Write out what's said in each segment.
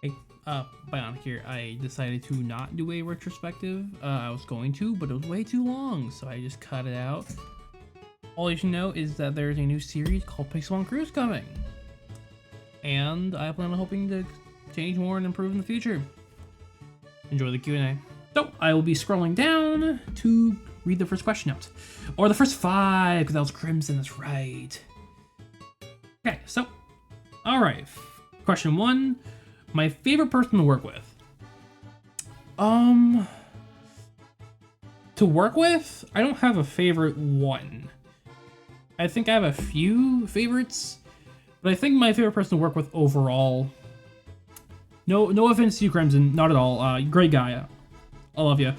Hey, Bionic here. I decided to not do a retrospective. I was going to, but it was way too long, so I just cut it out. All you should know is that there's a new series called Pixel Cruise coming, and I plan on hoping to change more and improve in the future. Enjoy the Q&A. So, I will be scrolling down to read the first question out. Or the first 5, because that was Crimson, that's right. Okay, so, alright. Question 1. My favorite person to work with. To work with, I don't have a favorite one. I think I have a few favorites, but I think my favorite person to work with overall. No offense to you, Crimson, not at all. Great guy, I love you.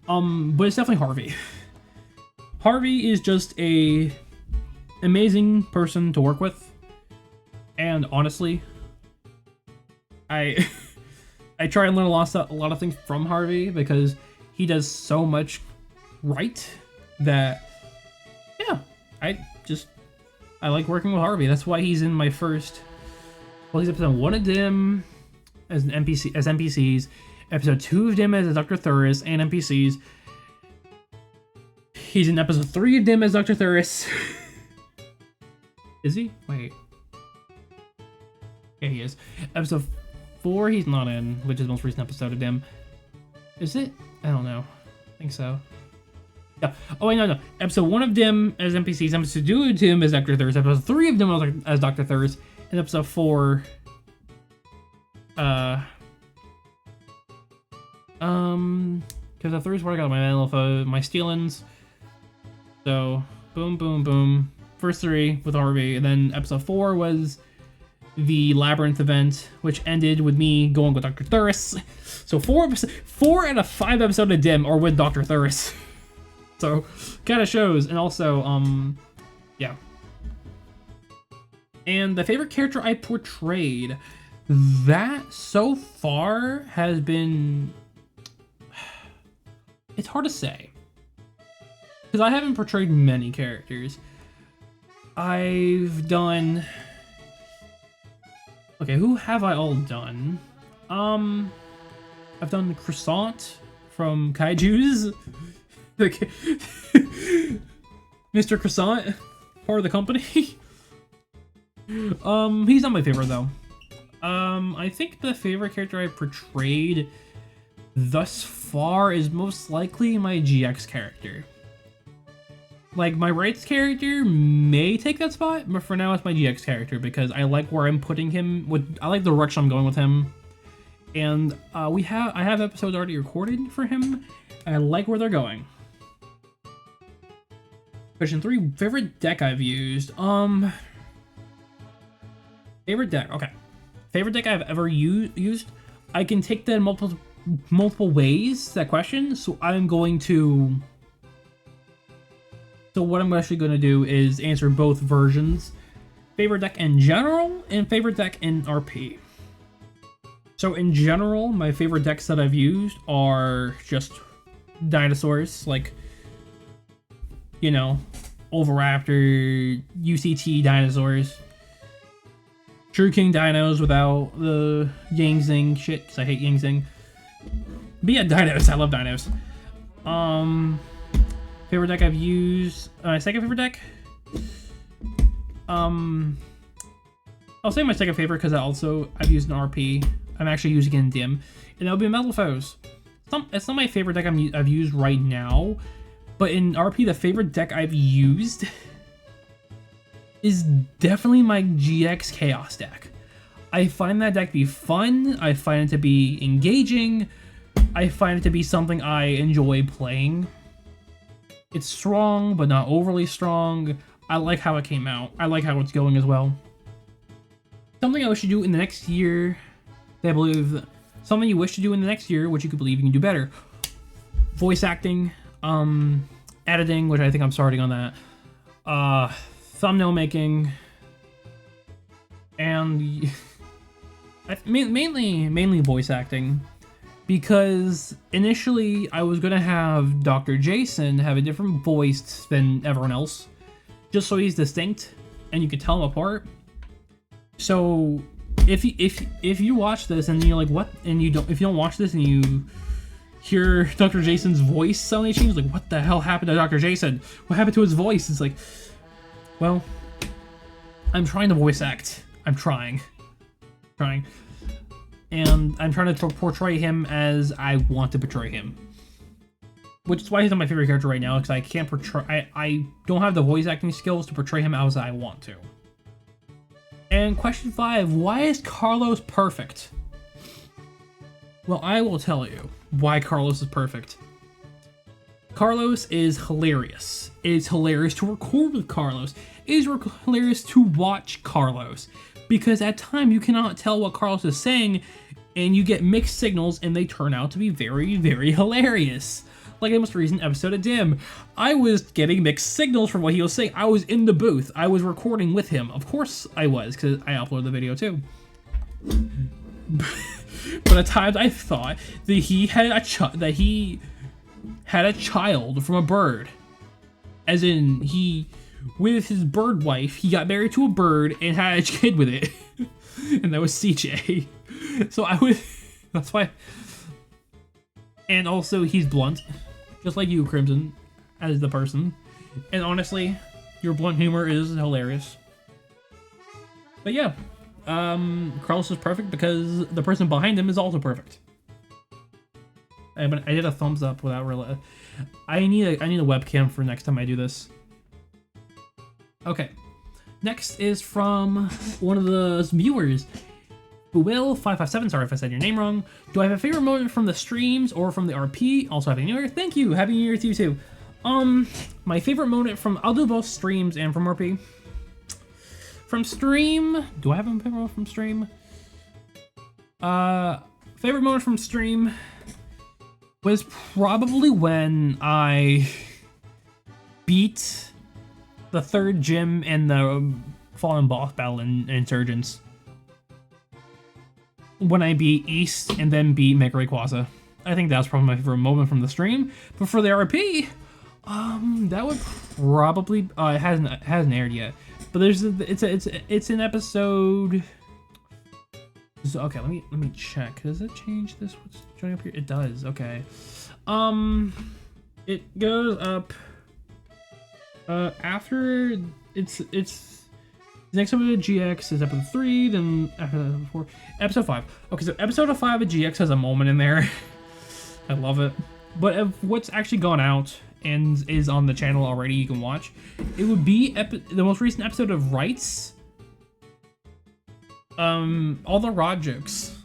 But it's definitely Harvey. Harvey is just a amazing person to work with, and honestly, I try and learn a lot of things from Harvey because he does so much right that, yeah, I like working with Harvey. That's why he's in my first, well, he's episode 1 of Dim as an NPCs, episode 2 of Dim as Dr. Thuris and NPCs. He's in episode 3 of Dim as Dr. Thuris. Is he? Wait. Yeah, he is. Episode 4 he's not in, which is the most recent episode of Dim. Is it? I don't know. I think so. Yeah. Oh wait, no. Episode 1 of Dim as NPCs, episode 2 of Dim as Dr. Thuris, episode 3 of Dim as Dr. Thuris, and episode 4 because the 3 is where I got my LFO, my stealings. So boom, boom, boom. First 3 with Harvey, and then episode 4 was the Labyrinth event, which ended with me going with Dr. Thuris. So 4 out of 5 episodes of Dim are with Dr. Thuris. So kind of shows. And also, yeah. And the favorite character I portrayed, that so far has been, it's hard to say, because I haven't portrayed many characters. I've done, okay, who have I all done? I've done Croissant from Kaiju's. Mr. Croissant, part of the company. He's not my favorite though. I think the favorite character I portrayed thus far is most likely my GX character. Like, my Rights character may take that spot, but for now it's my GX character because I like where I'm putting him with, I like the direction I'm going with him. And I have episodes already recorded for him, and I like where they're going. Question 3, favorite deck I've used. Favorite deck, okay. Favorite deck I've ever used. I can take that in multiple ways, that question, so I'm going to... So what I'm actually going to do is answer both versions. Favorite deck in general, and favorite deck in RP. So in general, my favorite decks that I've used are just dinosaurs, like, you know, Oviraptor, UCT dinosaurs. True King dinos without the Yang Zing shit, because I hate Yang Zing. But yeah, dinos, I love dinos. Favorite deck I've used, my second favorite deck? I'll say my second favorite because I've used an RP. I'm actually using it in Dim, and that'll be Metal Foes. It's not my favorite deck I've used right now, but in RP, the favorite deck I've used is definitely my GX Chaos deck. I find that deck to be fun, I find it to be engaging, I find it to be something I enjoy playing. It's strong, but not overly strong. I like how it came out. I like how it's going as well. Something I wish to do in the next year, I believe, something you wish to do in the next year, which you could believe you can do better. Voice acting, editing, which I think I'm starting on that. Thumbnail making, and mainly voice acting, because initially I was gonna have Dr. Jason have a different voice than everyone else, just so he's distinct and you could tell him apart. So if you watch this and you're like, what, and you don't, if you don't watch this and you hear Dr. Jason's voice suddenly change, like, what the hell happened to Dr. Jason? What happened to his voice? It's like, well, I'm trying to voice act. I'm trying. And I'm trying to portray him as I want to portray him. Which is why he's not my favorite character right now, because I can't portray, I don't have the voice acting skills to portray him as I want to. And question 5, why is Carlos perfect? Well, I will tell you why Carlos is perfect. Carlos is hilarious. It is hilarious to record with Carlos. It is hilarious to watch Carlos. Because at times you cannot tell what Carlos is saying, and you get mixed signals, and they turn out to be very, very hilarious. Like the most recent episode of Dim. I was getting mixed signals from what he was saying. I was in the booth. I was recording with him. Of course I was, because I uploaded the video too. But at times I thought that he had a child from a bird. As in, with his bird wife, he got married to a bird and had a kid with it. And that was CJ. So that's why. And also, he's blunt. Just like you, Crimson, as the person. And honestly, your blunt humor is hilarious. But yeah, Carlos is perfect because the person behind him is also perfect. I did a thumbs up without really. I need a webcam for next time I do this. Okay, next is from one of the viewers. Will557, sorry if I said your name wrong. Do I have a favorite moment from the streams or from the RP? Also, Happy New Year. Thank you. Happy New Year to you too. My favorite moment from, I'll do both streams and from RP. From stream, do I have a favorite moment from stream? Favorite moment from stream was probably when I beat the third gym in the fallen boss battle in Insurgents. When I beat East and then beat Mega Rayquaza. I think that's probably my favorite moment from the stream. But for the RP, that would probably it hasn't aired yet. But it's an episode. So, okay, let me check. Does it change this? What's showing up here? It does. Okay. It goes up after it's the next episode of GX is episode 3, then after that, episode 4. Episode 5. Okay, so episode 5 of GX has a moment in there. I love it. But if what's actually gone out and is on the channel already, you can watch, it would be the most recent episode of Rights. All the Rod jokes.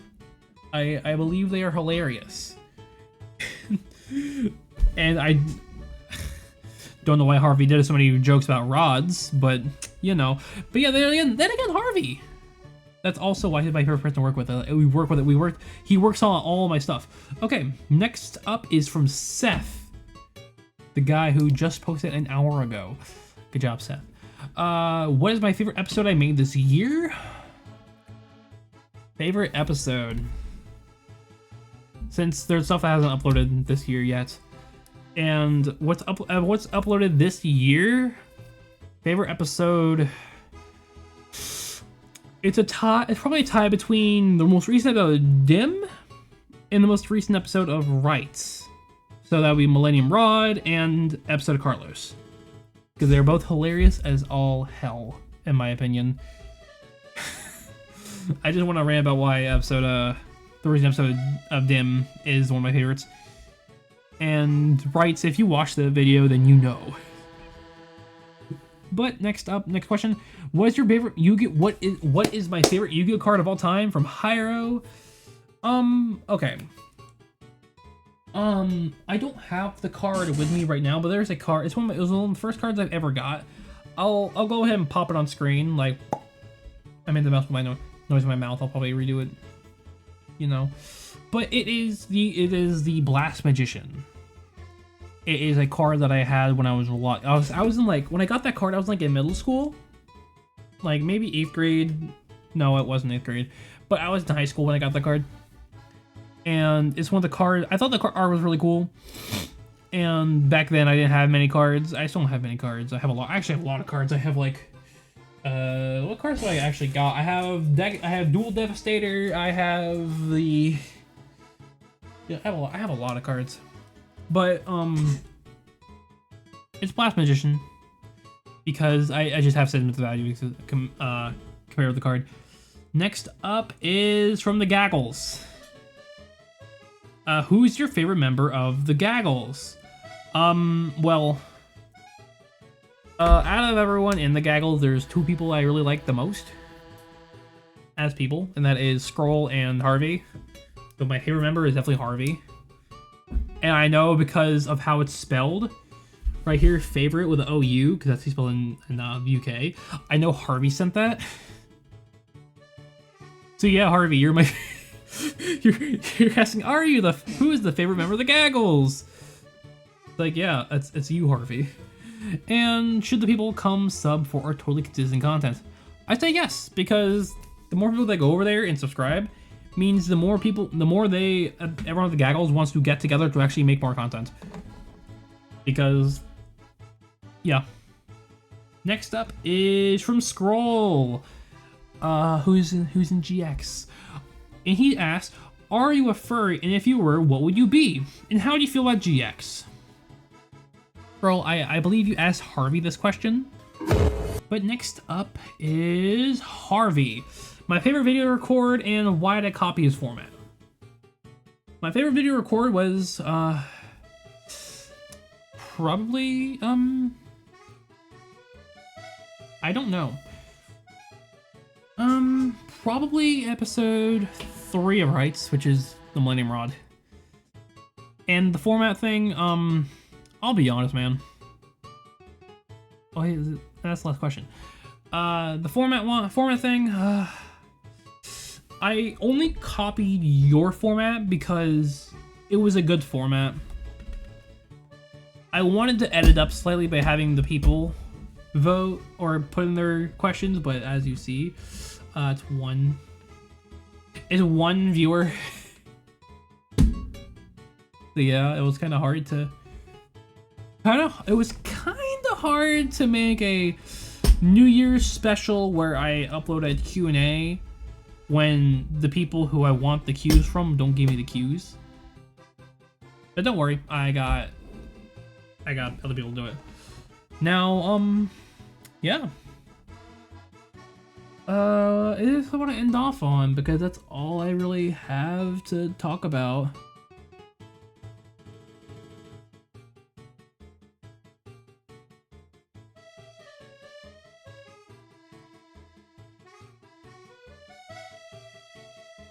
I believe they are hilarious. And I don't know why Harvey did so many jokes about rods, but you know. But yeah, then again, Harvey. That's also why he's my favorite person to work with. We work with it. He works on all my stuff. Okay, next up is from Seth, the guy who just posted an hour ago. Good job, Seth. What is my favorite episode I made this year? Favorite episode. Since there's stuff that hasn't uploaded this year yet. And what's uploaded this year? Favorite episode. It's a tie. It's probably a tie between the most recent episode of Dim and the most recent episode of Rights. So that would be Millennium Rod and episode of Carlos, because they're both hilarious as all hell, in my opinion. I just want to rant about why the recent episode of Dim is one of my favorites. And Rights, if you watch the video, then you know. But next question. What is your favorite Yu-Gi-Oh? What is my favorite Yu-Gi-Oh card of all time? From Hyro. Okay. I don't have the card with me right now, but there's a card. It was one of the first cards I've ever got. I'll go ahead and pop it on screen. Like, I made the mouse with my noise in my mouth. I'll probably redo it. You know. But it is the Blast Magician. It is a card that I had when I was I was in like, when I got that card, I was like in middle school, like maybe 8th grade. No, it wasn't 8th grade, but I was in high school when I got that card. And it's one of the cards. I thought the art was really cool. And back then I didn't have many cards. I still don't have many cards. I have a lot. I actually have a lot of cards. I have like What cards do I actually got? I have Dual Devastator. I have the. Yeah, I have a lot of cards, but it's Blast Magician because I just have sentimental value compared with the card. Next up is from the Gaggles. Who's your favorite member of the Gaggles? Well, out of everyone in the Gaggles, there's two people I really like the most as people, and that is Skrull and Harvey. But my favorite member is definitely Harvey. And I know because of how it's spelled. Right here, favorite with an OU, because that's how you spell in the UK. I know Harvey sent that. So yeah, Harvey, you're my... you're asking, who is the favorite member of the Gaggles? Like, yeah, it's you, Harvey. And should the people come sub for our totally consistent content? I say yes, because the more people that go over there and subscribe means the more people, everyone at the Gaggles wants to get together to actually make more content. Because, yeah. Next up is from Skrull, who's in GX. And he asked, are you a furry? And if you were, what would you be? And how do you feel about GX? Skrull, I believe you asked Harvey this question. But next up is Harvey. My favorite video to record and why did I copy his format? My favorite video to record was, probably, I don't know. Probably episode 3 of Rights, which is the Millennium Rod. And the format thing, I'll be honest, man. Oh, hey, that's the last question. The format thing, I only copied your format because it was a good format. I wanted to edit up slightly by having the people vote or put in their questions, but as you see, it's one viewer. So yeah, it was kind of hard to make a New Year's special where I uploaded QnA when the people who I want the cues from don't give me the cues. But don't worry, I got other people to do it. Now, yeah. It is what I want to end off on because that's all I really have to talk about.